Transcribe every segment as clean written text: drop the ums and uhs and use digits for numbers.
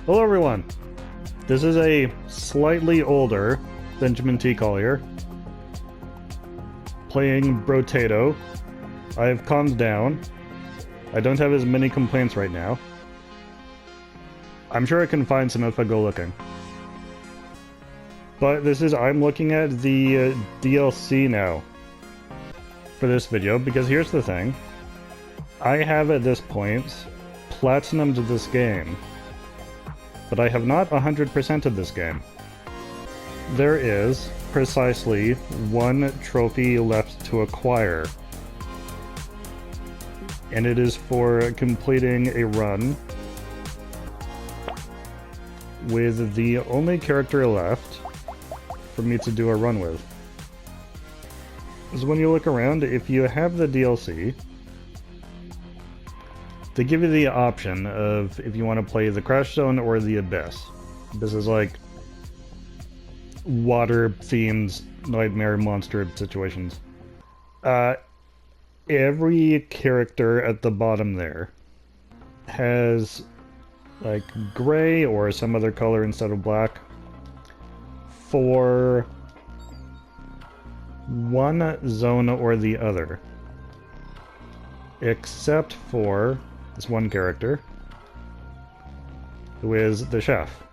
Hello everyone! This is a slightly older Benjamin T. Collier playing Brotato. I've calmed down. I don't have as many complaints right now. I'm sure I can find some if I go looking. But I'm looking at the DLC now for this video, because here's the thing. I have at this point platinumed this game, but I have not 100%ed this game. There is precisely one trophy left to acquire, and it is for completing a run with the only character left for me to do a run with. So when you look around, if you have the DLC, they give you the option of if you want to play the Crash Zone or the Abyss. This is like water-themed nightmare monster situations. Every character at the bottom there has like gray or some other color instead of black for one zone or the other, except for this one character, who is the chef.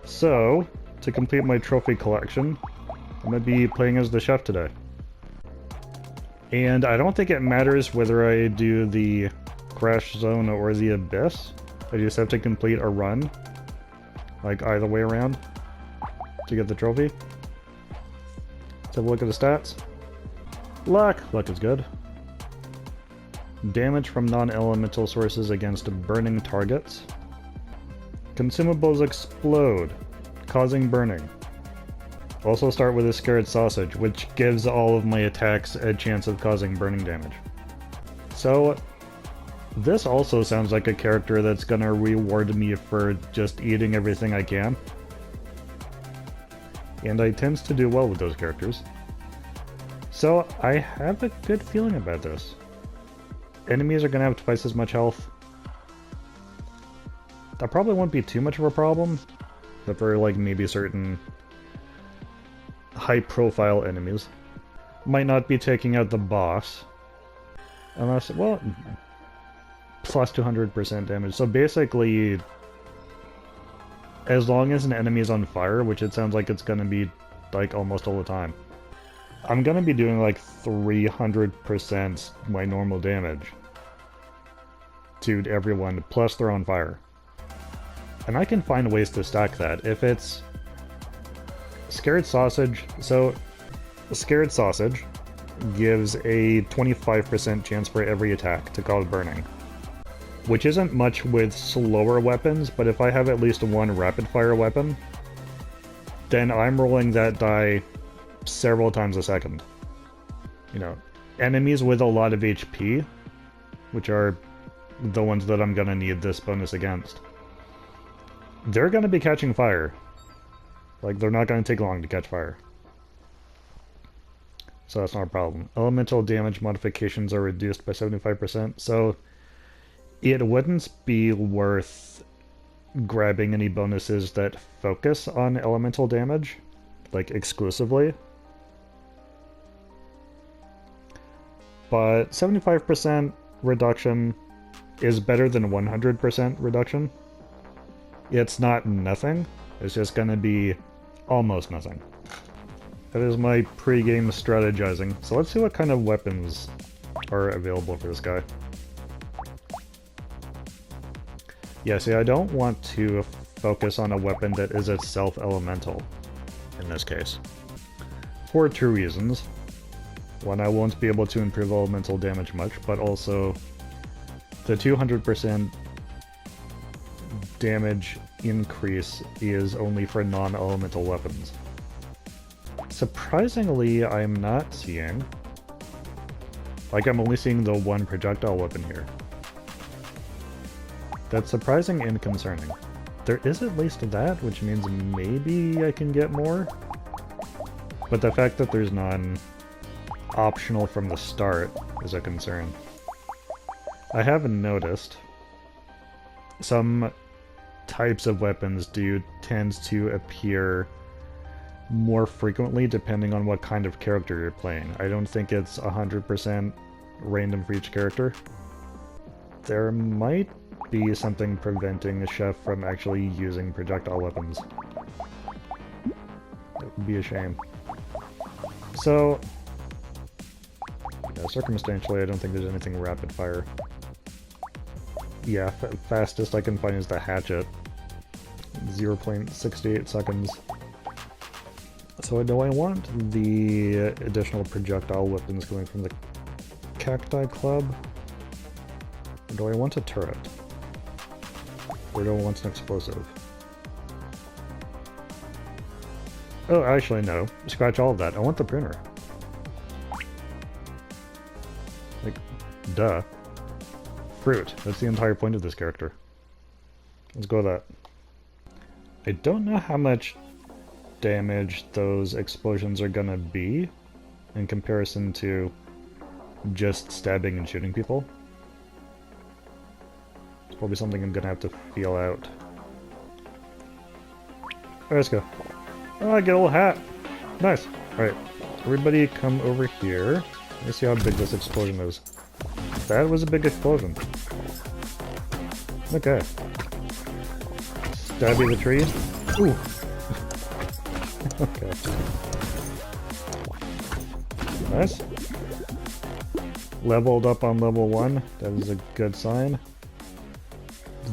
So, to complete my trophy collection, I'm going to be playing as the chef today. And I don't think it matters whether I do the Crash Zone or the Abyss. I just have to complete a run, like either way around, to get the trophy. Let's have a look at the stats. Luck! Luck is good. Damage from non-elemental sources against burning targets. Consumables explode, causing burning. Also start with a scared sausage, which gives all of my attacks a chance of causing burning damage. So, this also sounds like a character that's gonna reward me for just eating everything I can. And I tend to do well with those characters. So, I have a good feeling about this. Enemies are going to have twice as much health. That probably won't be too much of a problem, but for like maybe certain high-profile enemies. Might not be taking out the boss. Unless, well, plus 200% damage. So basically, as long as an enemy is on fire, which it sounds like it's going to be like almost all the time, I'm gonna be doing like 300% my normal damage to everyone, plus they're on fire. And I can find ways to stack that. If it's Scared Sausage, so Scared Sausage gives a 25% chance for every attack to cause burning, which isn't much with slower weapons, but if I have at least one rapid fire weapon, then I'm rolling that die several times a second. You know, enemies with a lot of HP, which are the ones that I'm gonna need this bonus against, they're gonna be catching fire. Like, they're not gonna take long to catch fire. So that's not a problem. Elemental damage modifications are reduced by 75%, so it wouldn't be worth grabbing any bonuses that focus on elemental damage, like exclusively. But 75% reduction is better than 100% reduction. It's not nothing, it's just gonna be almost nothing. That is my pre-game strategizing. So let's see what kind of weapons are available for this guy. Yeah, see, I don't want to focus on a weapon that is itself elemental, in this case. For two reasons. One, I won't be able to improve elemental damage much, but also the 200% damage increase is only for non-elemental weapons. Surprisingly, I'm not seeing... like, I'm only seeing the one projectile weapon here. That's surprising and concerning. There is at least that, which means maybe I can get more. But the fact that there's none optional from the start is a concern. I have noticed some types of weapons do tend to appear more frequently depending on what kind of character you're playing. I don't think it's 100% random for each character. There might be something preventing the chef from actually using projectile weapons. It would be a shame. So, yeah, circumstantially, I don't think there's anything rapid fire. Yeah, fastest I can find is the hatchet. 0.68 seconds. So do I want the additional projectile weapons coming from the Cacti Club? Or do I want a turret? Or do I want an explosive? Oh, actually no. Scratch all of that. I want the pruner. Like, duh. Fruit. That's the entire point of this character. Let's go with that. I don't know how much damage those explosions are gonna be in comparison to just stabbing and shooting people. It's probably something I'm gonna have to feel out. Alright, let's go. Oh, I get a little hat. Nice. Alright, everybody come over here. Let's see how big this explosion is. That was a big explosion. Okay. Stabby the tree. Ooh. Okay. Nice. Leveled up on level 1. That is a good sign.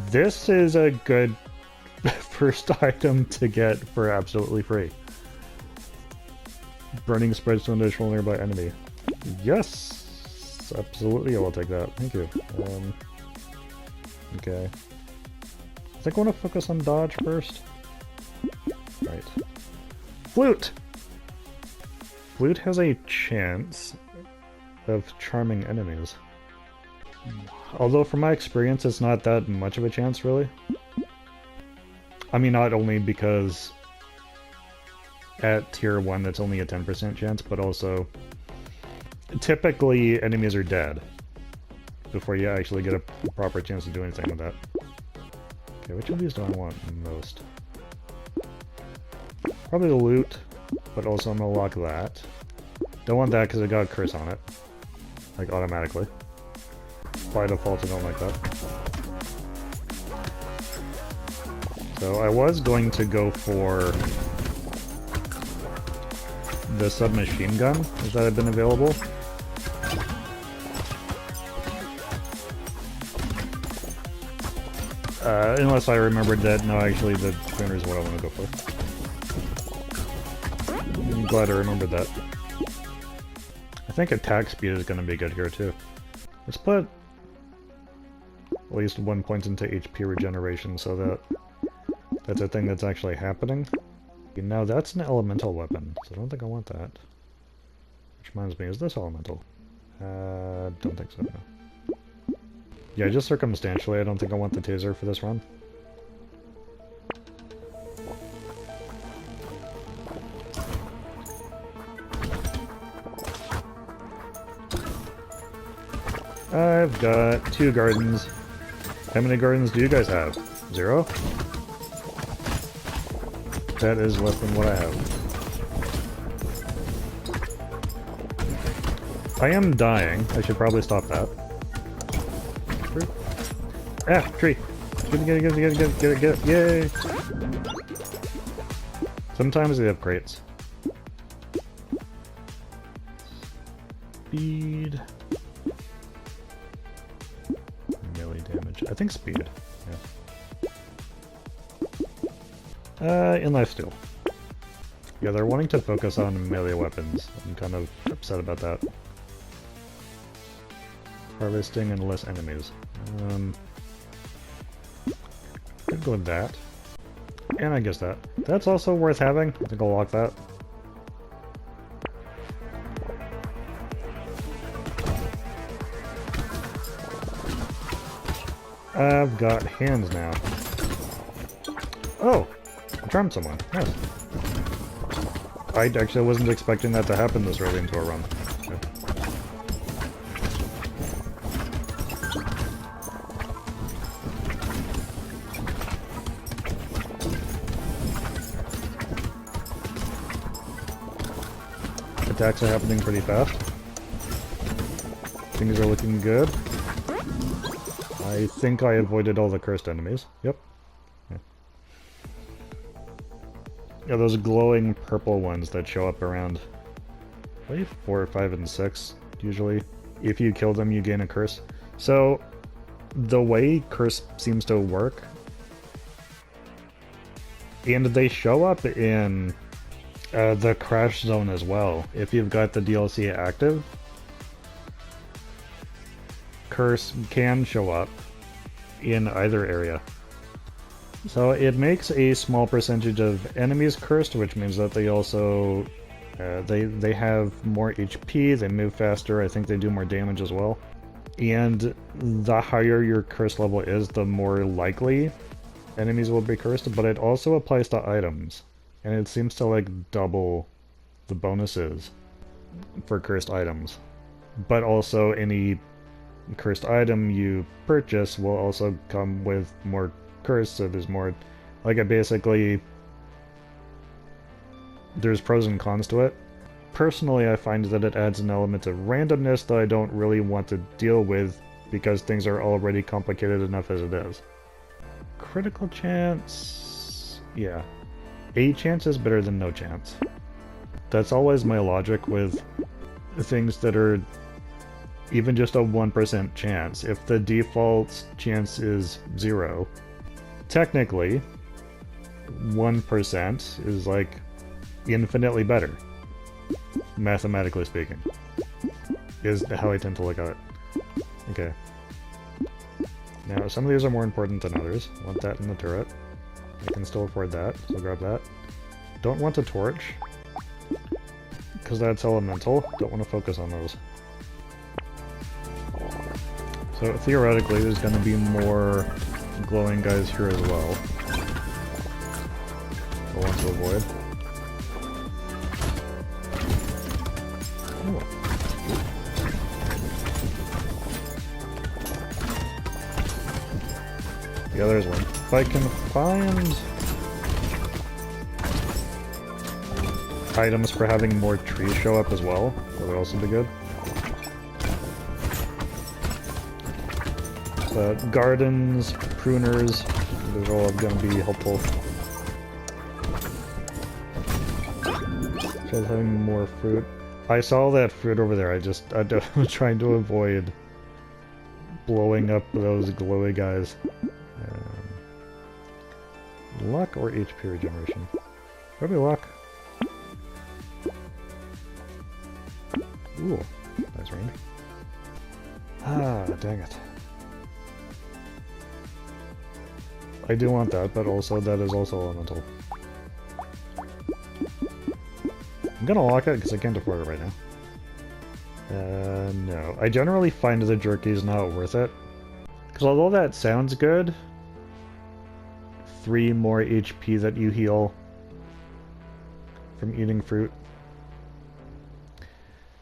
This is a good first item to get for absolutely free. Burning spreads to an additional nearby enemy. Yes! Absolutely, I will take that. Thank you. Okay. I think I want to focus on dodge first. Right. Flute! Flute has a chance of charming enemies. Although from my experience it's not that much of a chance, really. I mean, not only because at tier 1 that's only a 10% chance, but also typically enemies are dead before you actually get a proper chance to do anything with that. Okay, which of these do I want most? Probably the loot, but also I'm gonna lock that. Don't want that because I got a curse on it. Like, automatically. By default, I don't like that. So I was going to go for the submachine gun, if that had been available. Unless I remembered that, no, actually the pruner is what I want to go for. I'm glad I remembered that. I think attack speed is going to be good here too. Let's put at least 1 point into HP regeneration so that that's a thing that's actually happening. Now that's an elemental weapon, so I don't think I want that. Which reminds me, is this elemental? Don't think so, no. Yeah, just circumstantially, I don't think I want the taser for this run. I've got 2 gardens. How many gardens do you guys have? 0? That is less than what I have. I am dying. I should probably stop that. Ah, tree! Get it, yay! Sometimes they have crates. Speed. Melee damage. I think speed. Yeah. In lifesteal. Yeah, they're wanting to focus on melee weapons. I'm kind of upset about that. Harvesting and less enemies. Could go with that. And I guess that. That's also worth having. I think I'll lock that. I've got hands now. Oh! I charmed someone. Nice. I actually wasn't expecting that to happen this early into a run. Okay. Attacks are happening pretty fast. Things are looking good. I think I avoided all the cursed enemies. Yep. Yeah, those glowing purple ones that show up around, I believe 4, 5, and 6, usually. If you kill them, you gain a curse. So, the way curse seems to work, and they show up in the crash zone as well. If you've got the DLC active, curse can show up in either area. So it makes a small percentage of enemies cursed, which means that they also they have more HP, they move faster, I think they do more damage as well. And the higher your curse level is, the more likely enemies will be cursed, but it also applies to items. And it seems to like double the bonuses for cursed items. But also any cursed item you purchase will also come with more curse, so there's more, like, it basically, there's pros and cons to it. Personally, I find that it adds an element of randomness that I don't really want to deal with because things are already complicated enough as it is. Critical chance, yeah, a chance is better than no chance. That's always my logic with things that are even just a 1% chance. If the default chance is 0, technically, 1% is like infinitely better, mathematically speaking, is how I tend to look at it. Okay. Now, some of these are more important than others. Want that in the turret. I can still afford that, so grab that. Don't want a torch, because that's elemental. Don't want to focus on those. So theoretically, there's going to be more glowing guys here as well. I want to avoid. Oh. Yeah, there's one. If I can find items for having more trees show up as well, that would also be good. Gardens, pruners, those are all going to be helpful. So having more fruit. I saw that fruit over there, I was trying to avoid blowing up those glowy guys. Luck or HP regeneration? Probably luck. Ooh, nice range. Ah, dang it. I do want that, but also that is also elemental. I'm gonna lock it because I can't afford it right now. No. I generally find the jerky is not worth it. Because although that sounds good, 3 more HP that you heal from eating fruit.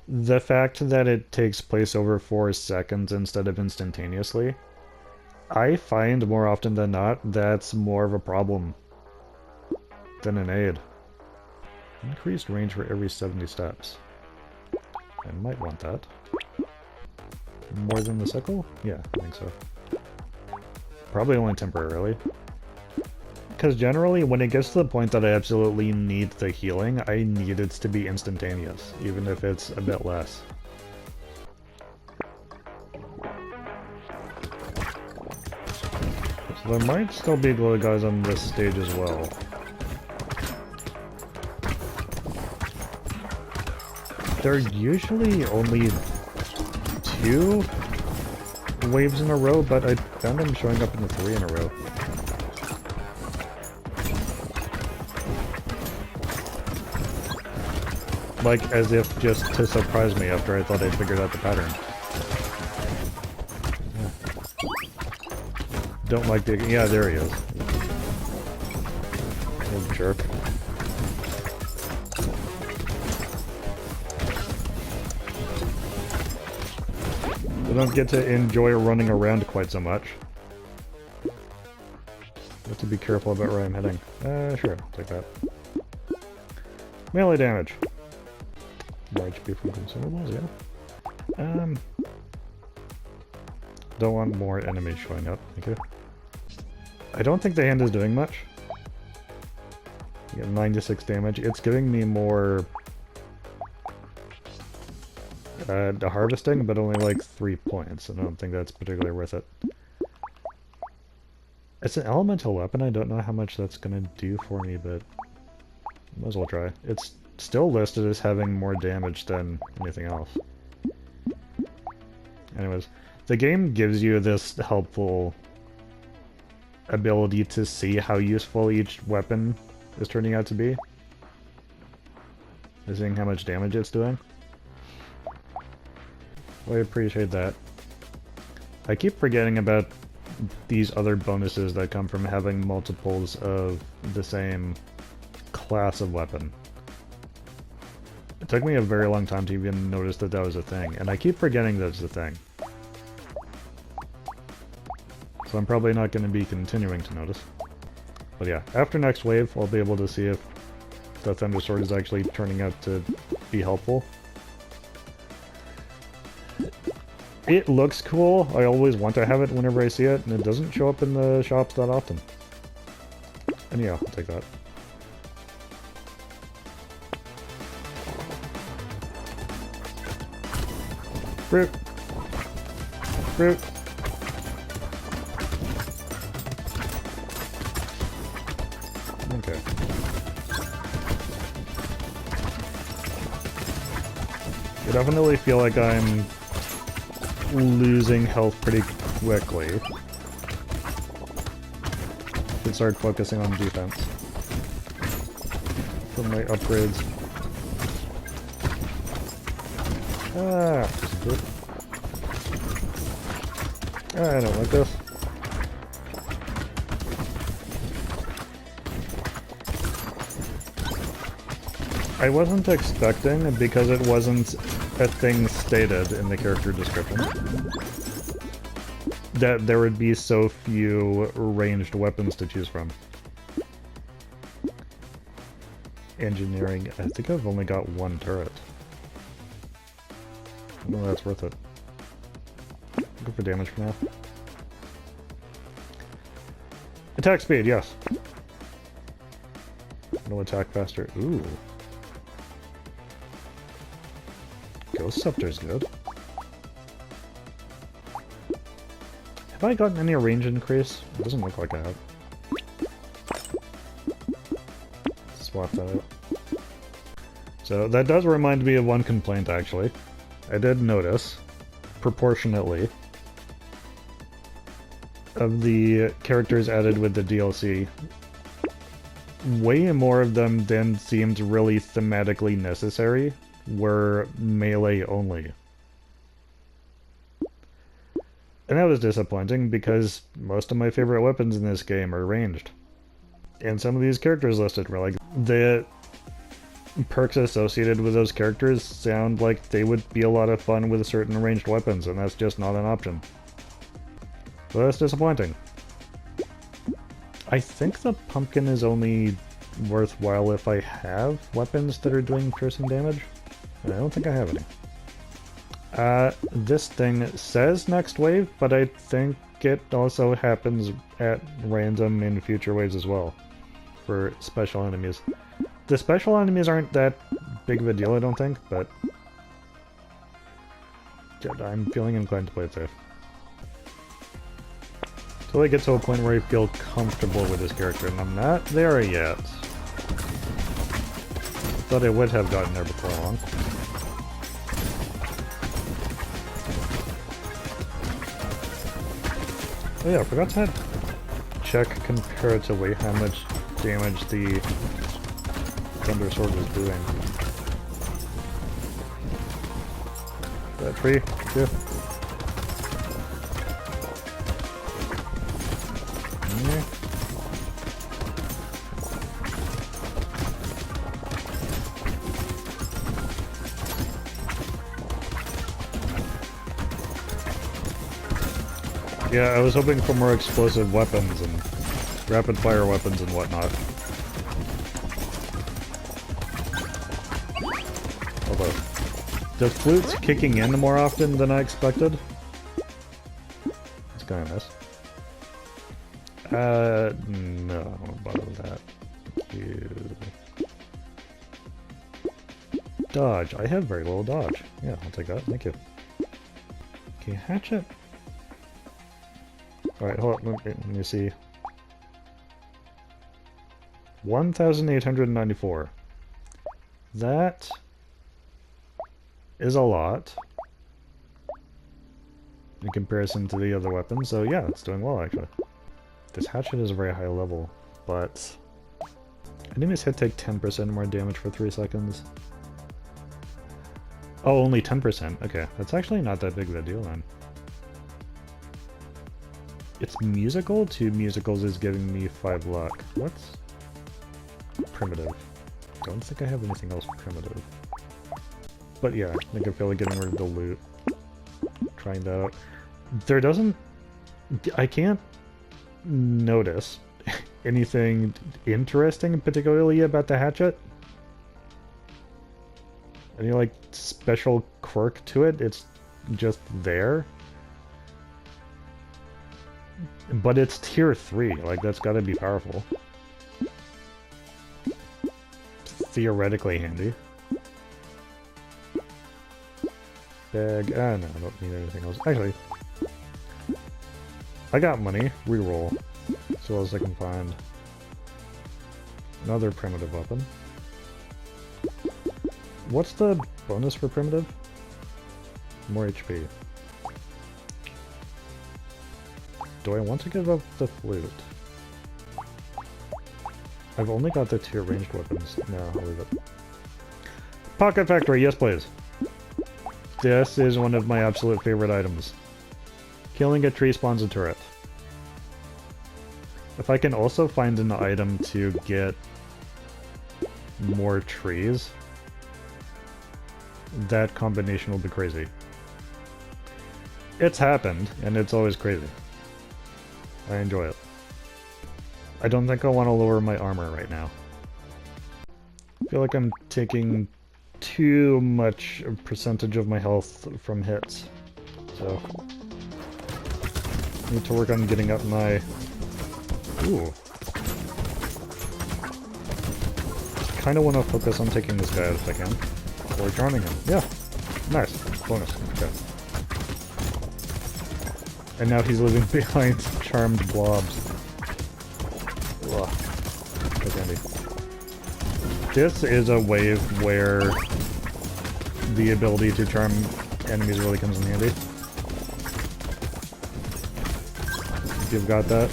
The fact that it takes place over 4 seconds instead of instantaneously, I find more often than not that's more of a problem than an aid. Increased range for every 70 steps. I might want that. More than the sickle? Yeah, I think so. Probably only temporarily. Because generally, when it gets to the point that I absolutely need the healing, I need it to be instantaneous, even if it's a bit less. So there might still be glow guys on this stage as well. They're usually only 2 waves in a row, but I found them showing up in the 3 in a row. Like, as if just to surprise me after I thought I'd figured out the pattern. Yeah. Don't like digging. Yeah, there he is. Old jerk. I don't get to enjoy running around quite so much. Have to be careful about where I'm heading. Sure, I'll take that. Melee damage. More HP from consumables, yeah. Don't want more enemies showing up, thank you. I don't think the hand is doing much. You get 96 damage. It's giving me more the harvesting, but only like 3 points. I don't think that's particularly worth it. It's an elemental weapon. I don't know how much that's gonna do for me, but might as well try. It's still listed as having more damage than anything else. Anyways, the game gives you this helpful ability to see how useful each weapon is turning out to be. Seeing how much damage it's doing. Well, I appreciate that. I keep forgetting about these other bonuses that come from having multiples of the same class of weapon. It took me a very long time to even notice that that was a thing, and I keep forgetting that it's a thing. So I'm probably not going to be continuing to notice. But yeah, after next wave, I'll be able to see if the Thunder Sword is actually turning out to be helpful. It looks cool. I always want to have it whenever I see it, and it doesn't show up in the shops that often. And yeah, I'll take that. Fruit! Fruit! Okay. I definitely feel like I'm losing health pretty quickly. Should start focusing on defense. For my upgrades. Ah, I don't like this. I wasn't expecting, because it wasn't a thing stated in the character description, that there would be so few ranged weapons to choose from. Engineering, I think I've only got one turret. I don't know that's worth it. Go for damage for now. Attack speed, yes. No attack faster. Ooh. Ghost Scepter's good. Have I gotten any range increase? It doesn't look like I have. Swap that out. So that does remind me of one complaint, actually. I did notice, proportionately, of the characters added with the DLC, way more of them than seemed really thematically necessary were melee only. And that was disappointing because most of my favorite weapons in this game are ranged. And some of these characters listed were like, the perks associated with those characters sound like they would be a lot of fun with certain ranged weapons, and that's just not an option. So that's disappointing. I think the pumpkin is only worthwhile if I have weapons that are doing piercing damage. I don't think I have any. This thing says next wave, but I think it also happens at random in future waves as well. For special enemies. The special enemies aren't that big of a deal, I don't think, but I'm feeling inclined to play it safe. Till I get to a point where I feel comfortable with this character, and I'm not there yet. Thought I would have gotten there before long. Oh yeah, I forgot to check comparatively how much damage the Thunder Sword was doing. That tree? Yeah. Yeah, I was hoping for more explosive weapons and rapid fire weapons and whatnot. Although, The flute's kicking in more often than I expected. It's kind of nice. No, I won't bother with that. Thank you. Dodge. I have very little dodge. Yeah, I'll take that. Thank you. Okay, hatchet. Alright, hold on. Let me see. 1,894. That is a lot in comparison to the other weapons, so yeah, it's doing well actually. This hatchet is a very high level, but enemies hit take 10% more damage for 3 seconds. Oh, only 10%. Okay, that's actually not that big of a deal then. It's musical? 2 musicals is giving me 5 luck. What's primitive? Don't think I have anything else primitive. But yeah, I think I feel like getting rid of the loot. Trying that out. There doesn't... I can't notice anything interesting particularly about the hatchet. Any like special quirk to it? It's just there. But it's tier 3, like that's gotta be powerful. Theoretically handy. Bag, no, I don't need anything else. Actually, I got money. Reroll. See what else I can find. Another primitive weapon. What's the bonus for primitive? More HP. Do I want to give up the flute? I've only got the 2 ranged weapons. No, I'll leave it. Pocket Factory, yes please. This is one of my absolute favorite items. Killing a tree spawns a turret. If I can also find an item to get more trees, that combination will be crazy. It's happened, and it's always crazy. I enjoy it. I don't think I want to lower my armor right now. I feel like I'm taking too much percentage of my health from hits. So, need to work on getting up my... Ooh. Kind of want to focus on taking this guy out if I can. Or charming him. Yeah. Nice. Bonus. Okay. And now he's living behind charmed blobs. Ugh. That's handy. This is a wave where the ability to charm enemies really comes in handy. If you've got that.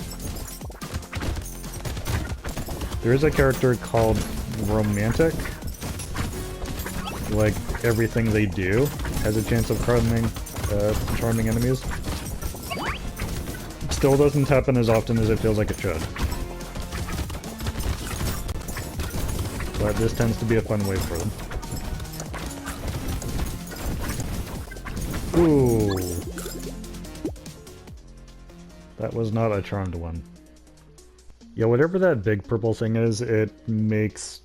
There is a character called Romantic. Like, everything they do has a chance of charming enemies. It still doesn't happen as often as it feels like it should. But this tends to be a fun way for them. Ooh. That was not a charmed one. Yeah, whatever that big purple thing is, it makes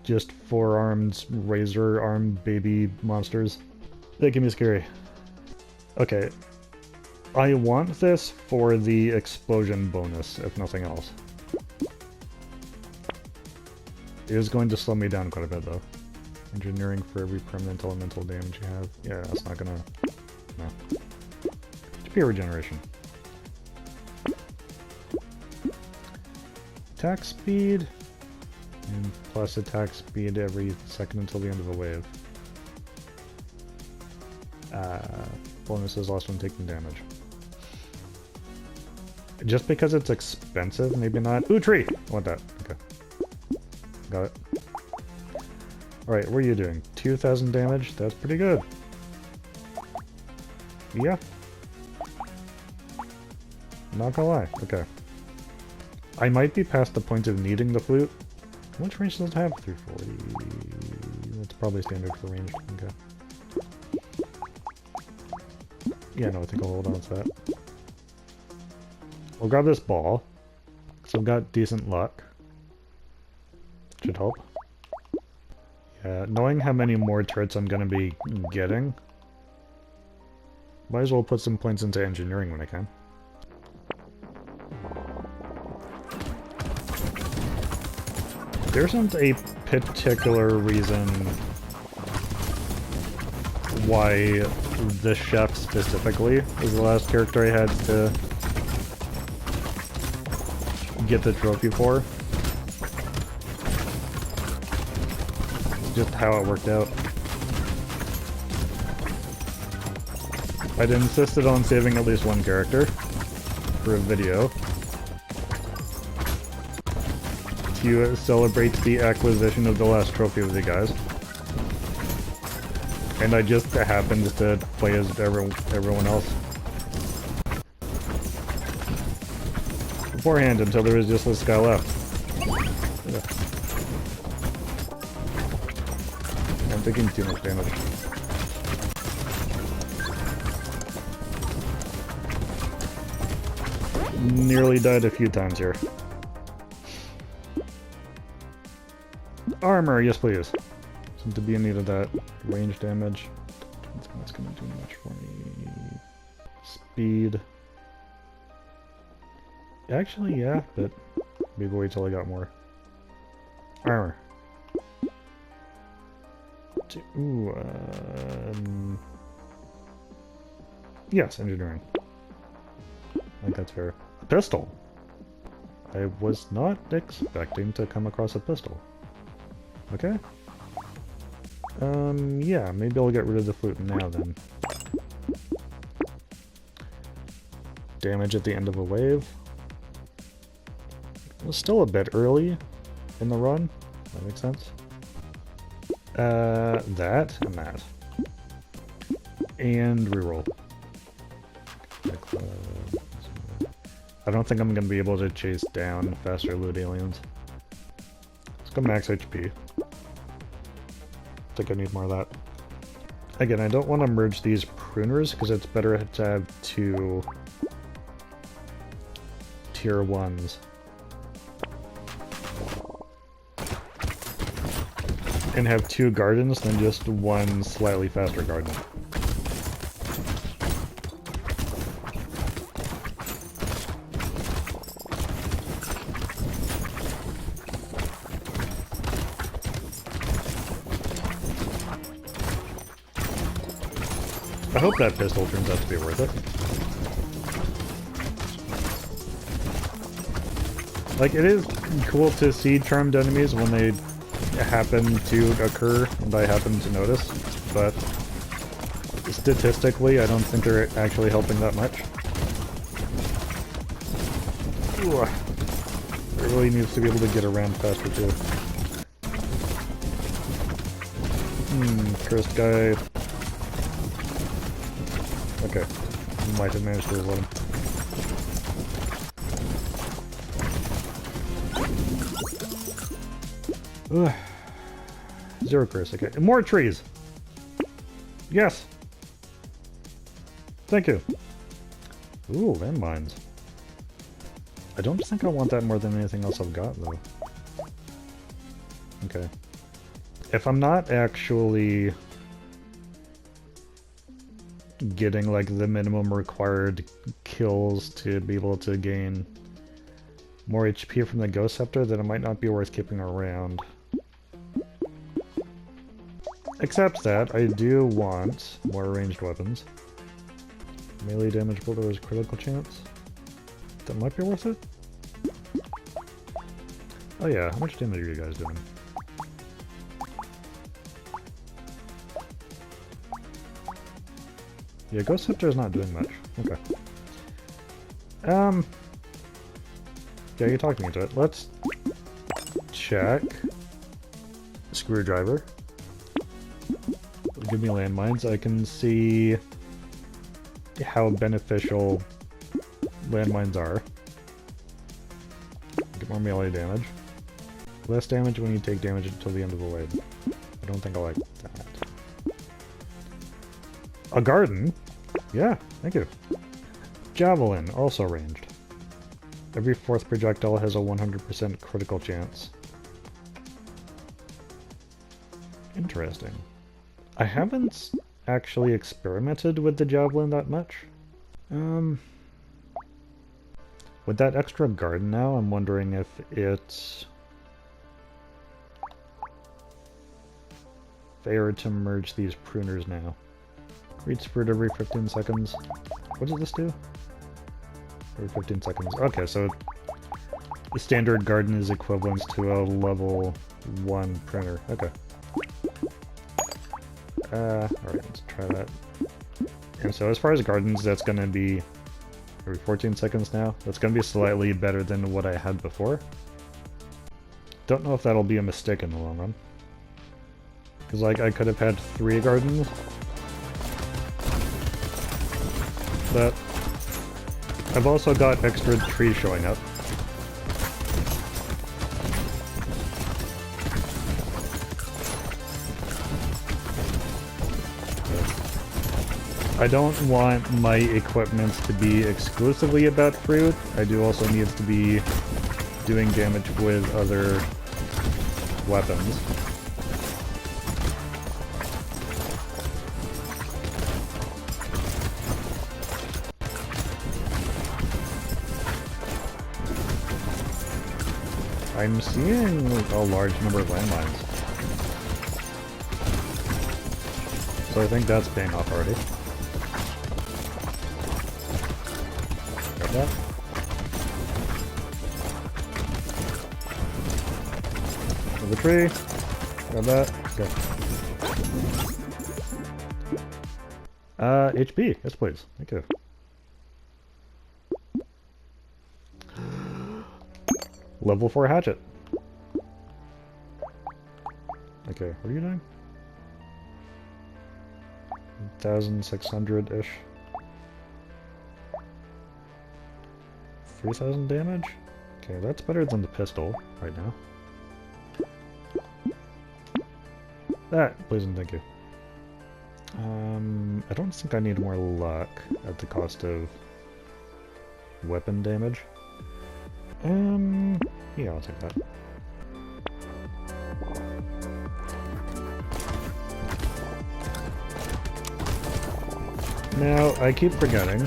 just 4-armed razor arm baby monsters. They can be scary. Okay. I want this for the explosion bonus, if nothing else. It is going to slow me down quite a bit, though. Engineering for every permanent elemental damage you have. Yeah, that's not gonna... No. HP regeneration. Attack speed. And plus attack speed every second until the end of a wave. Bonuses lost when taking damage. Just because it's expensive, maybe not. Ooh, tree! I want that. Okay. Got it. Alright, what are you doing? 2,000 damage? That's pretty good. Yeah. Not gonna lie. Okay. I might be past the point of needing the flute. How much range does it have? 340. That's probably standard for range. Okay. Yeah, no, I think I'll hold on to that. We'll grab this ball. So I've got decent luck. Should help. Knowing how many more turrets I'm gonna be getting, might as well put some points into engineering when I can. There isn't a particular reason why the chef specifically is the last character I had to get the trophy for. It's just how it worked out. I'd insisted on saving at least one character for a video to celebrate the acquisition of the last trophy of the guys. And I just happened to play as everyone else beforehand until there was just this guy left. Yeah. I'm taking too much damage. Nearly died a few times here. Armor, yes please. Seem to be in need of that. Range damage. That's gonna do much for me. Speed. Actually, yeah, but maybe wait till I got more. Armor. Ooh, yes, engineering. I think that's fair. A pistol! I was not expecting to come across a pistol. Okay. Yeah, maybe I'll get rid of the flute now then. Damage at the end of a wave. It was still a bit early in the run. That makes sense. That and that. And reroll. I don't think I'm gonna be able to chase down faster loot aliens. Let's go max HP. I think I need more of that. Again, I don't want to merge these pruners because it's better to have two tier 1s. And have two gardens than just one slightly faster garden. I hope that pistol turns out to be worth it. Like, it is cool to see charmed enemies when they happen to occur and I happen to notice, but statistically I don't think they're actually helping that much. Ooh, it really needs to be able to get around faster too. Cursed guy. Okay, might have managed to avoid him. Ugh. Zero curse, okay. And more trees! Yes! Thank you. Ooh, landmines. I don't think I want that more than anything else I've got, though. Okay. If I'm not actually getting, like, the minimum required kills to be able to gain more HP from the Ghost Scepter, then it might not be worth keeping around. Except that I do want more ranged weapons. Melee damage bulldozer critical chance. That might be worth it. Oh yeah, how much damage are you guys doing? Yeah, Ghost Scepter is not doing much. Okay. Yeah, you talked me into it. Let's check. Screwdriver. Give me landmines. I can see how beneficial landmines are. Get more melee damage. Less damage when you take damage until the end of the wave. I don't think I like that. A garden? Yeah, thank you. Javelin, also ranged. Every fourth projectile has a 100% critical chance. Interesting. I haven't actually experimented with the javelin that much. With that extra garden now, I'm wondering if it's fair to merge these pruners now. Reach fruit every 15 seconds. What does this do? Every 15 seconds. Okay, so the standard garden is equivalent to a level 1 printer. Okay. Alright, let's try that. And so as far as gardens, that's gonna be every 14 seconds now. That's gonna be slightly better than what I had before. Don't know if that'll be a mistake in the long run. Because, like, I could have had 3 gardens. But I've also got extra trees showing up. I don't want my equipment to be exclusively about fruit. I do also need to be doing damage with other weapons. I'm seeing a large number of landmines. So I think that's paying off already. Grab that. Grab the tree. Grab that. Okay. HP. Yes, please. Thank you. Level 4 hatchet. Okay, what are you doing? 1,600-ish. 3,000 damage? Okay, that's better than the pistol right now. That, please and thank you. I don't think I need more luck at the cost of weapon damage. Yeah, I'll take that. Now, I keep forgetting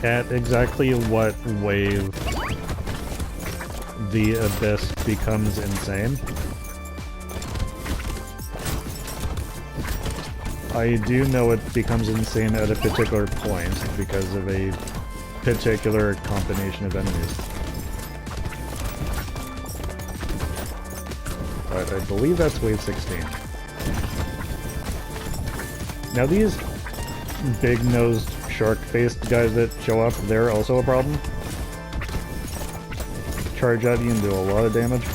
at exactly what wave the Abyss becomes insane. I do know it becomes insane at a particular point because of a particular combination of enemies. But I believe that's wave 16. Now these big-nosed, shark-faced guys that show up, they're also a problem. Charge at you and do a lot of damage.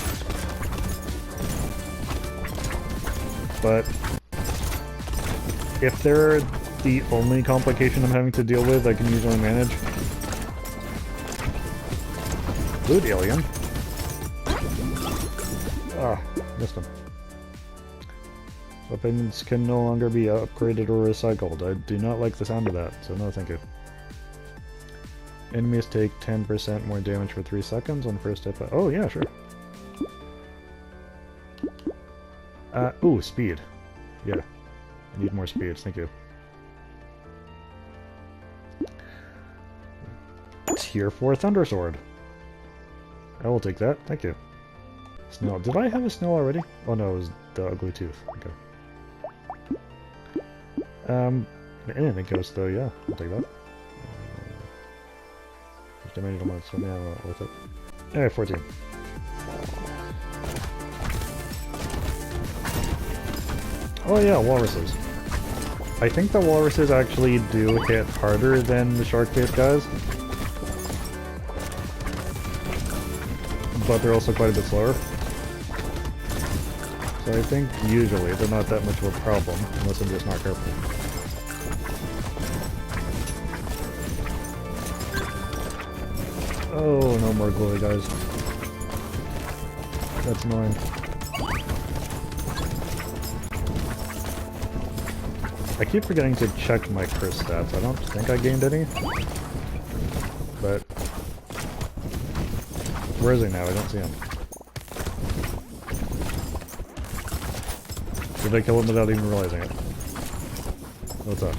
But if they're the only complication I'm having to deal with, I can usually manage. Loot alien. Ah, missed him. Weapons can no longer be upgraded or recycled. I do not like the sound of that, so no thank you. Enemies take 10% more damage for 3 seconds on first hit. Oh yeah, sure. Ooh, speed. Yeah. I need more speed, thank you. Tier 4 Thunder Sword. I will take that, thank you. Snail. Did I have a snail already? Oh no, it was the ugly tooth. Okay. Anything goes though, yeah, I'll take that. Damage on my so yeah, not worth it. Hey, 14. Oh yeah, walruses. I think the walruses actually do hit harder than the shark-faced guys. But they're also quite a bit slower. So I think usually they're not that much of a problem, unless I'm just not careful. Oh, no more glowy guys. That's annoying. I keep forgetting to check my curse stats. I don't think I gained any. But where is he now? I don't see him. Did I kill him without even realizing it? What's up?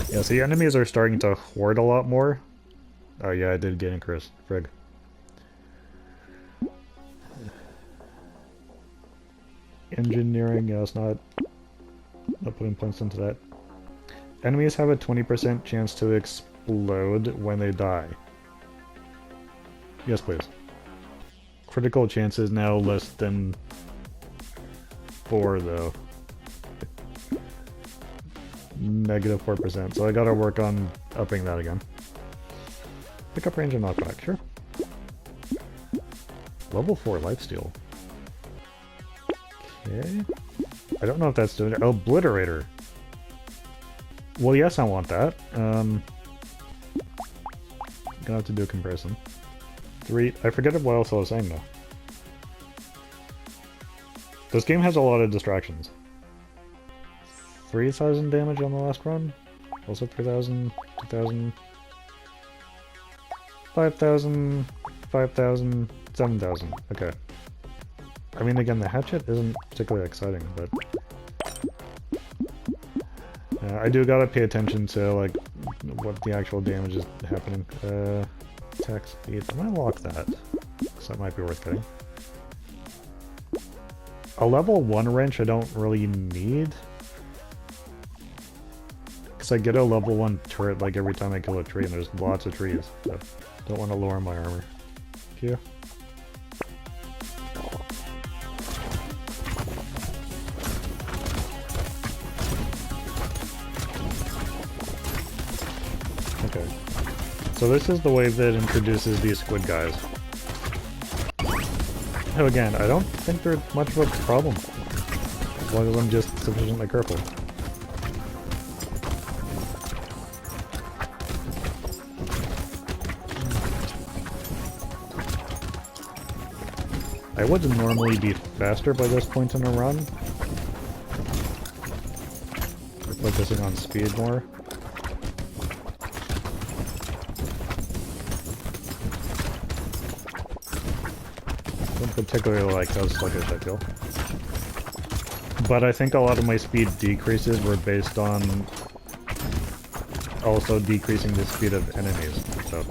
Yeah, see, enemies are starting to hoard a lot more. Oh yeah, I did get Chris. Frig. Engineering, yeah, it's not putting points into that. Enemies have a 20% chance to explode when they die. Yes, please. Critical chance is now less than 4, though. Negative 4%, so I gotta work on upping that again. Pickup range and knockback, sure. Level 4 lifesteal. Okay. I don't know if that's doing it. Obliterator. Well, yes, I want that. Gonna have to do a comparison. 3. I forget what else I was saying though. This game has a lot of distractions. 3,000 damage on the last run. Also 3,000, 2,000, 5,000, 5,000, 7,000. Okay. I mean, again, the hatchet isn't particularly exciting, but I do gotta pay attention to like what the actual damage is happening. Attack speed. I'm gonna lock that, so that might be worth getting. A level 1 wrench I don't really need, because I get a level 1 turret like every time I kill a tree, and there's lots of trees. So don't want to lower my armor. Thank you. Okay. So this is the wave that introduces these squid guys. Oh, again, I don't think they're much of a problem, as long as I'm just sufficiently careful. I would normally be faster by this point in a run. We're focusing on speed more. Don't particularly like how sluggish I feel. But I think a lot of my speed decreases were based on also decreasing the speed of enemies, so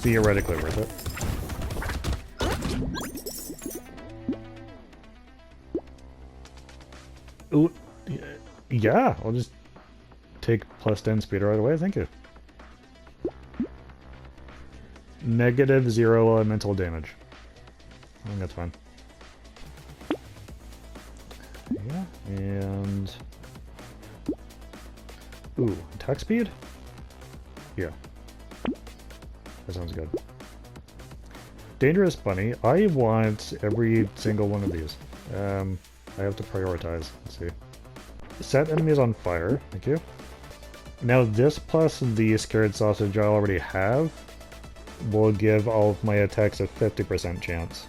theoretically worth it. Ooh, yeah, I'll just take plus 10 speed right away, thank you. Negative 0 elemental damage. I think that's fine. Yeah, and... Ooh, attack speed? Yeah. That sounds good. Dangerous Bunny. I want every single one of these. I have to prioritize. Let's see. Set enemies on fire. Thank you. Now this plus the scared sausage I already have will give all of my attacks a 50% chance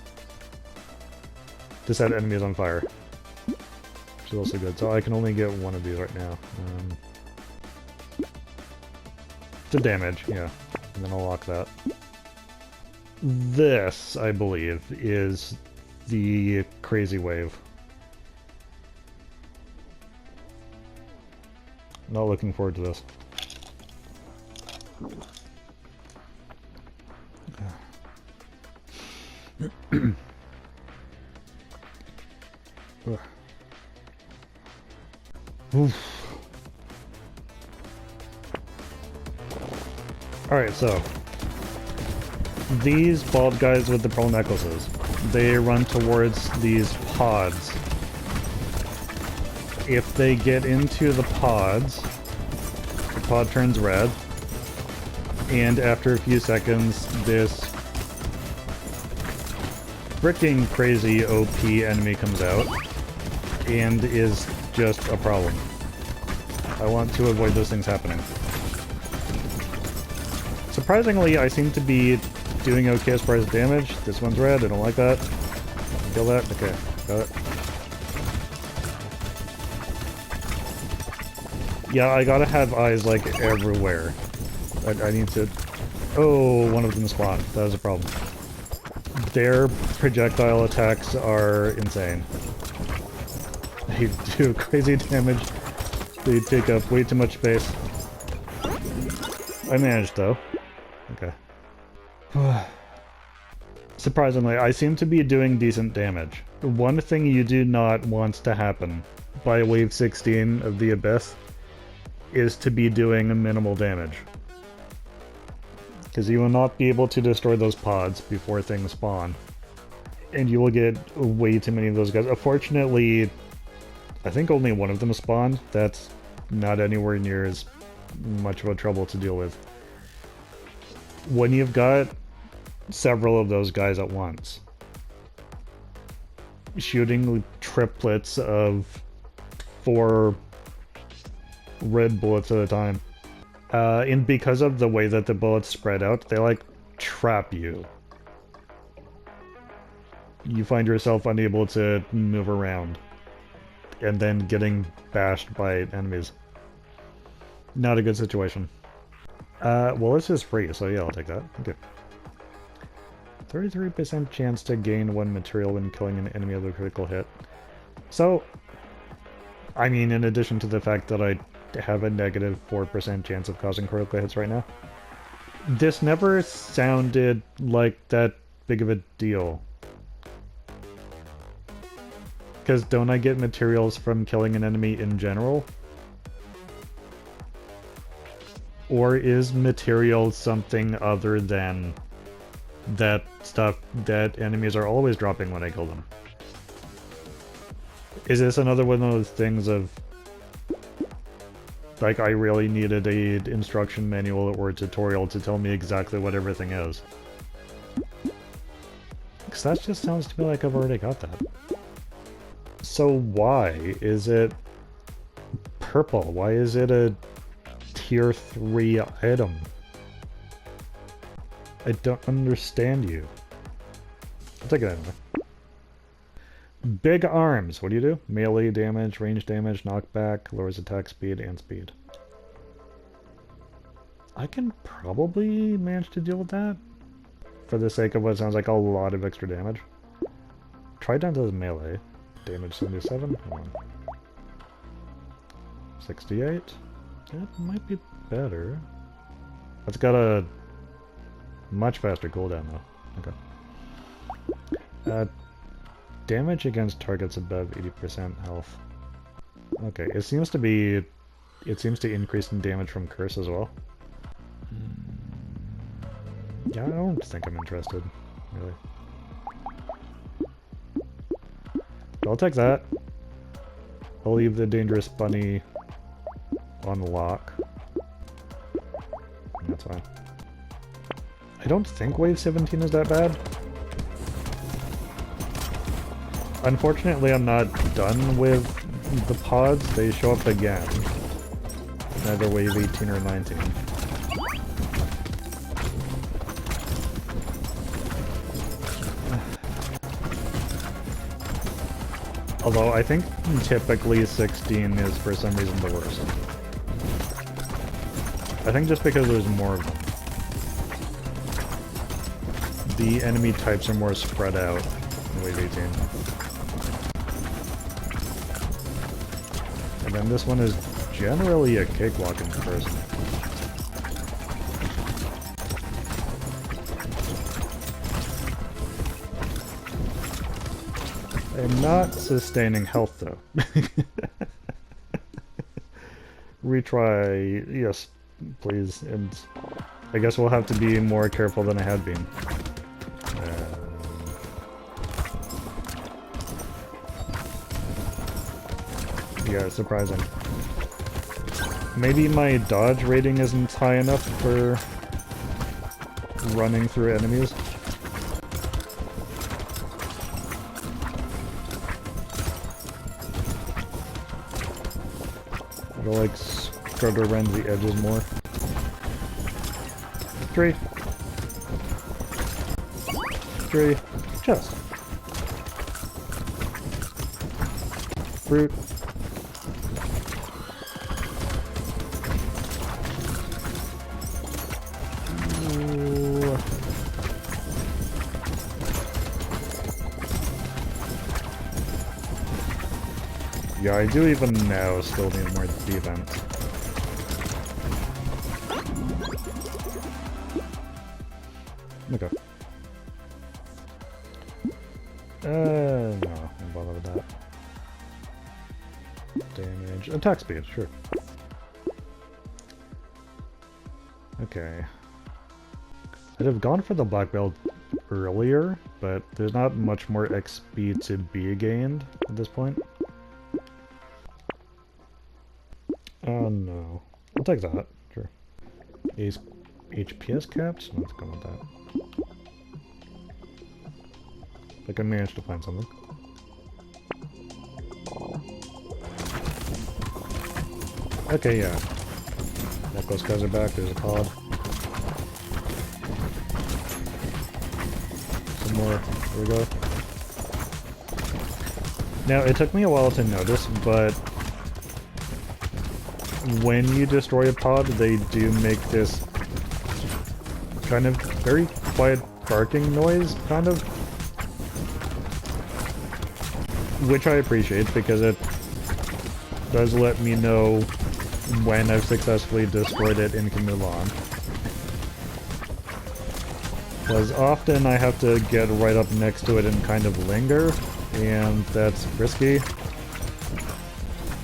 to set enemies on fire. Which is also good. So I can only get one of these right now. The damage, yeah. And then I'll lock that. This, I believe, is the crazy wave. Not looking forward to this. Alright, so these bald guys with the pearl necklaces, they run towards these pods. If they get into the pods, the pod turns red, and after a few seconds, this freaking crazy OP enemy comes out and is just a problem. I want to avoid those things happening. Surprisingly, I seem to be doing okay as far as damage. This one's red, I don't like that. Kill that, okay, got it. Yeah, I gotta have eyes, like, everywhere. I need to Oh, one of them spawned. That was a problem. Their projectile attacks are insane. They do crazy damage. They take up way too much space. I managed though. Okay. Surprisingly, I seem to be doing decent damage. One thing you do not want to happen by wave 16 of the Abyss is to be doing minimal damage. Because you will not be able to destroy those pods before things spawn. And you will get way too many of those guys. Unfortunately, I think only one of them spawned. That's not anywhere near as much of a trouble to deal with. When you've got several of those guys at once, shooting triplets of 4 red bullets at a time, and because of the way that the bullets spread out, they like trap you. You find yourself unable to move around, and then getting bashed by enemies. Not a good situation. Well, this is free, so yeah, I'll take that. Okay. 33% chance to gain 1 material when killing an enemy with a critical hit. So, I mean, in addition to the fact that I have a negative 4% chance of causing critical hits right now, this never sounded like that big of a deal. Because don't I get materials from killing an enemy in general? Or is material something other than that stuff that enemies are always dropping when I kill them? Is this another one of those things of, like, I really needed a instruction manual or a tutorial to tell me exactly what everything is? Because that just sounds to me like I've already got that. So why is it purple? Why is it a tier 3 item? I don't understand you. I'll take it anyway. Big arms. What do you do? Melee damage, range damage, knockback, lowers attack speed, and speed. I can probably manage to deal with that for the sake of what sounds like a lot of extra damage. Try down to the melee. Damage 77. Hold on. 68. That might be better. It's got a much faster cooldown though. Okay. Damage against targets above 80% health. Okay, it seems to increase in damage from curse as well. Yeah, I don't think I'm interested, really. But I'll take that. I'll leave the dangerous bunny on lock. And that's fine. I don't think wave 17 is that bad. Unfortunately, I'm not done with the pods. They show up again. Either wave 18 or 19. Although I think typically 16 is for some reason the worst. I think just because there's more of them. The enemy types are more spread out in wave 18. And then this one is generally a cakewalk in comparison. I'm not sustaining health though. Retry, yes, please, and I guess we'll have to be more careful than I had been. Yeah, surprising. Maybe my dodge rating isn't high enough for running through enemies. I'll like skirt around the edges more. 3. 3. Chest. Fruit. Yeah, I do even now still need more defense. Okay. No, don't bother with that. Damage. Attack speed, sure. Okay. I'd have gone for the black belt earlier, but there's not much more XP to be gained at this point. Oh no. I'll take that, sure. Is HPS caps? Let's go with that. Like I managed to find something. Okay, yeah. Those guys are back, there's a pod. Some more, there we go. Now, it took me a while to notice, but when you destroy a pod, they do make this kind of very quiet barking noise, kind of. Which I appreciate, because it does let me know when I've successfully destroyed it and can move on. Because often I have to get right up next to it and kind of linger, and that's risky.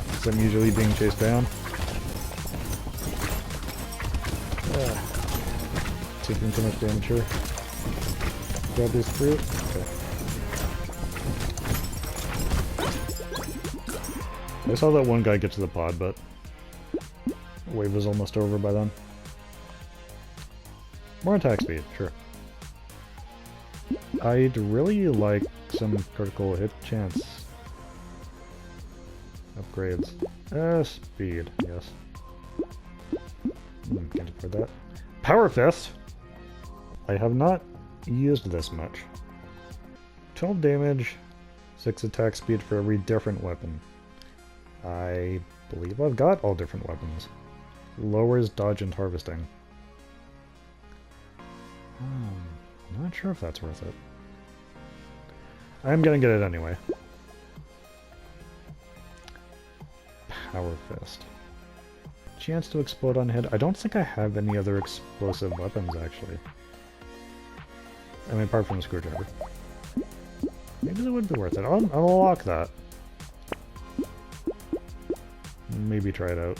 Because I'm usually being chased down. Taking too much damage here. Grab this fruit. Okay. I saw that one guy get to the pod, but wave was almost over by then. More attack speed, sure. I'd really like some critical hit chance upgrades. Speed, yes. Can't afford that. Power Fist! I have not used this much. 12 damage, 6 attack speed for every different weapon. I believe I've got all different weapons. Lowers dodge and harvesting. I'm not sure if that's worth it. I'm gonna get it anyway. Power Fist. Chance to explode on hit. I don't think I have any other explosive weapons, actually. I mean, apart from the screwdriver. Maybe that would be worth it. I'll lock that. Maybe try it out.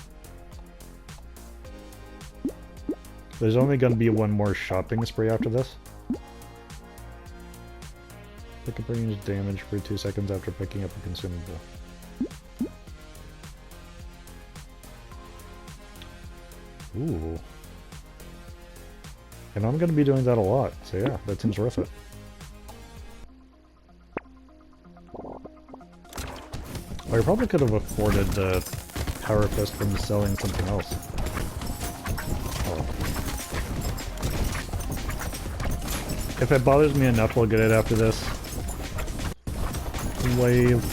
There's only going to be one more shopping spree after this. Pick up range damage for 2 seconds after picking up a consumable. Ooh. And I'm going to be doing that a lot, so yeah, that seems worth it. I probably could have afforded the Power Fist from selling something else. Oh. If it bothers me enough, I'll get it after this. Wave.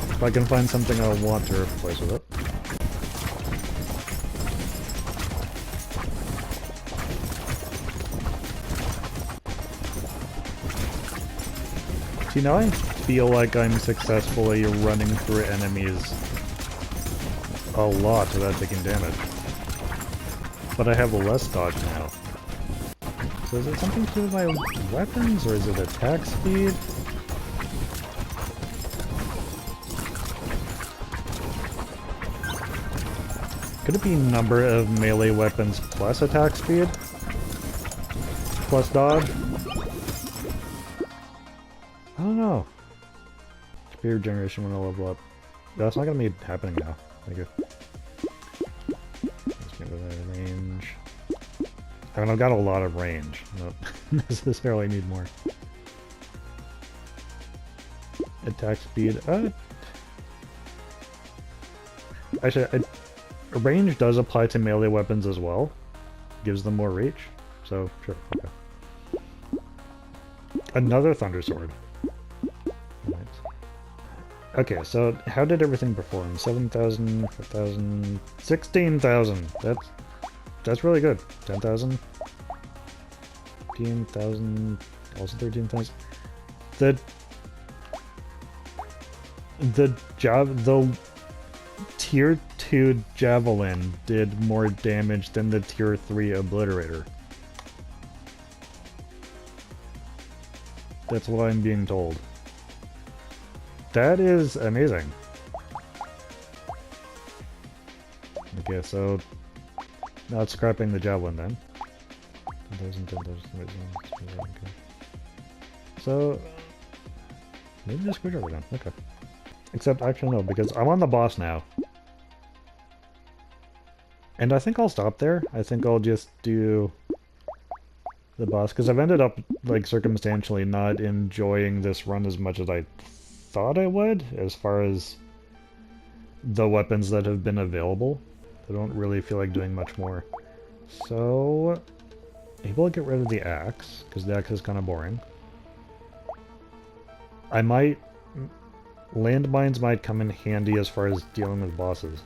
If I can find something I want to replace with it. See, now I feel like I'm successfully running through enemies a lot without taking damage. But I have less dodge now. So is it something to do with my weapons, or is it attack speed? Could it be number of melee weapons plus attack speed? Plus dodge? I don't know. Speed regeneration when I level up. That's not gonna be happening now. Thank you. Let's get rid of that range. I mean, I've got a lot of range. Don't necessarily need more. Attack speed. Actually, range does apply to melee weapons as well. Gives them more reach. So, sure. Okay. Another Thunder Sword. Right. Okay, so how did everything perform? 7,000, 4,000, 16,000. That's really good. 10,000, 15,000, also 13,000. The The tier 2 javelin did more damage than the tier 3 obliterator. That's what I'm being told. That is amazing. Okay, so not scrapping the javelin then. 10,000, 10,000, okay. So maybe the screwdriver then. Okay. Except actually no, because I'm on the boss now. And I think I'll stop there. I think I'll just do the boss, because I've ended up, like, circumstantially not enjoying this run as much as I thought I would, as far as the weapons that have been available. I don't really feel like doing much more. So, maybe I'll get rid of the axe, because the axe is kind of boring. I might... Landmines might come in handy as far as dealing with bosses.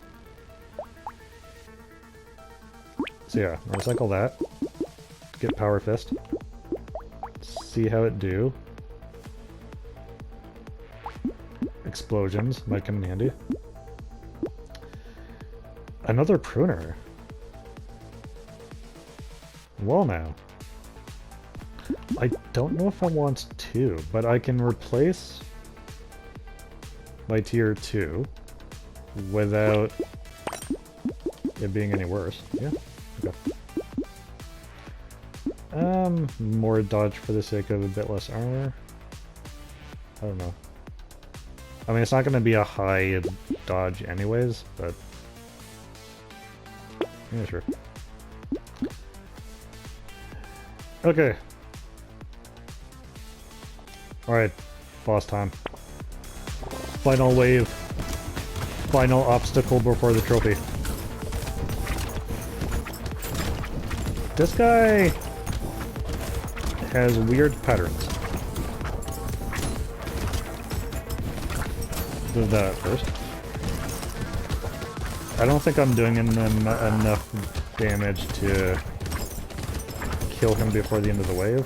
So yeah, recycle that. Get Power Fist. See how it do. Explosions might come in handy. Another pruner. Well now. I don't know if I want two, but I can replace my tier 2 without it being any worse. Yeah, okay. More dodge for the sake of a bit less armor. I don't know. I mean, it's not going to be a high dodge anyways, but... yeah, sure. Okay. Alright, boss time. Final wave. Final obstacle before the trophy. This guy has weird patterns. Do that first. I don't think I'm doing enough damage to kill him before the end of the wave.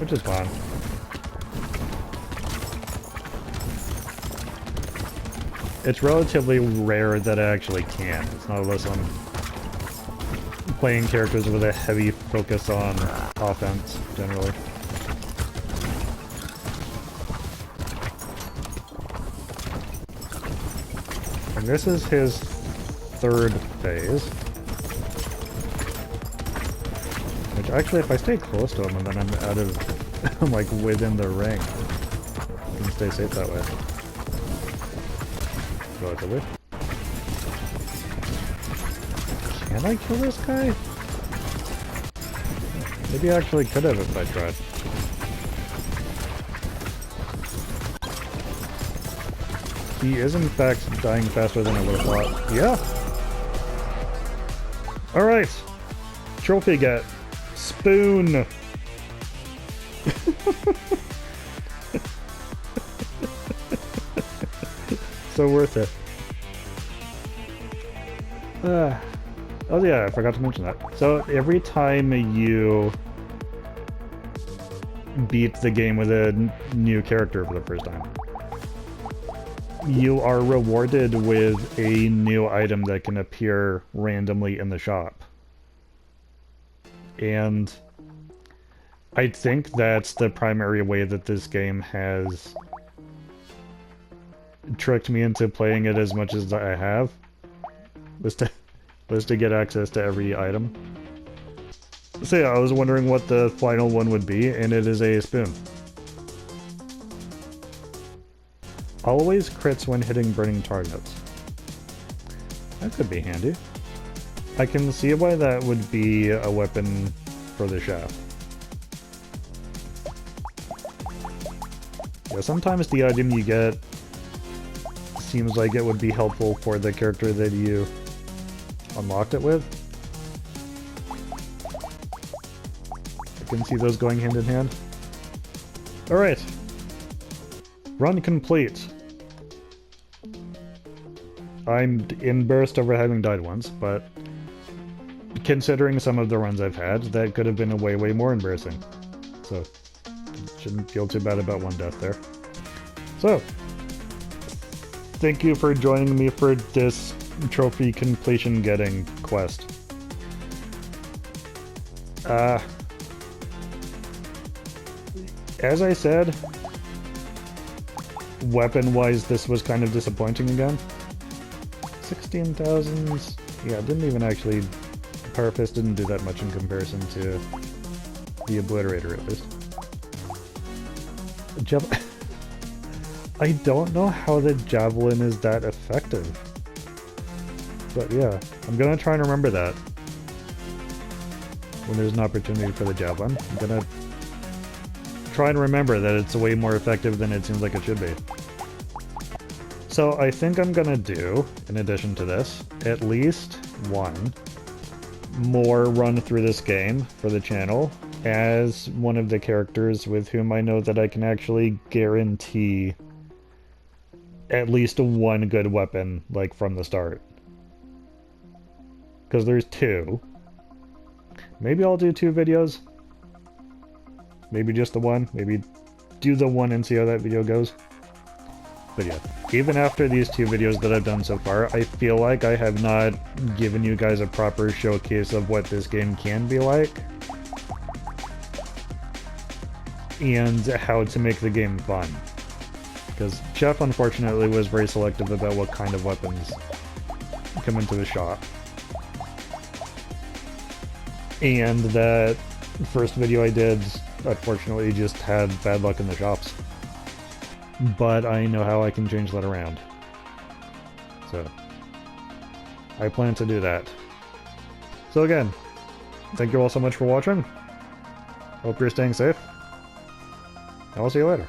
Which is fine. It's relatively rare that I actually can. It's not unless I'm playing characters with a heavy focus on offense, generally. And this is his third phase. Which actually, if I stay close to him and then I'm out of, I'm like within the ring, I can stay safe that way. Relatively. Can I kill this guy? Maybe I actually could have if I tried. He is in fact dying faster than I would have thought. Yeah! Alright! Trophy get. Spoon! So worth it. Oh yeah, I forgot to mention that. So every time you beat the game with a new character for the first time, you are rewarded with a new item that can appear randomly in the shop. And I think that's the primary way that this game has tricked me into playing it as much as I have, was to get access to every item. So yeah, I was wondering what the final one would be, and it is a spoon. Always crits when hitting burning targets. That could be handy. I can see why that would be a weapon for the shaft. Yeah, sometimes the item you get seems like it would be helpful for the character that you unlocked it with. I can see those going hand in hand. Alright. Run complete. I'm embarrassed over having died once, but considering some of the runs I've had, that could have been way, way more embarrassing. So, shouldn't feel too bad about one death there. So, thank you for joining me for this trophy completion getting quest. As I said, weapon-wise, this was kind of disappointing again. 16,000... yeah, didn't even actually... Power Fist didn't do that much in comparison to the Obliterator, at least. I don't know how the Javelin is that effective. But yeah, I'm gonna try and remember that. When there's an opportunity for the Javelin, I'm gonna try and remember that it's way more effective than it seems like it should be. So I think I'm gonna do, in addition to this, at least one more run through this game for the channel as one of the characters with whom I know that I can actually guarantee at least one good weapon, like, from the start. Because there's two. Maybe I'll do 2 videos. Maybe just the one. Maybe do the one and see how that video goes. But yeah, even after these 2 videos that I've done so far, I feel like I have not given you guys a proper showcase of what this game can be like. And how to make the game fun. Because Chef, unfortunately, was very selective about what kind of weapons come into the shop. And that first video I did, unfortunately, just had bad luck in the shops. But I know how I can change that around. So, I plan to do that. So again, thank you all so much for watching. Hope you're staying safe. And I'll see you later.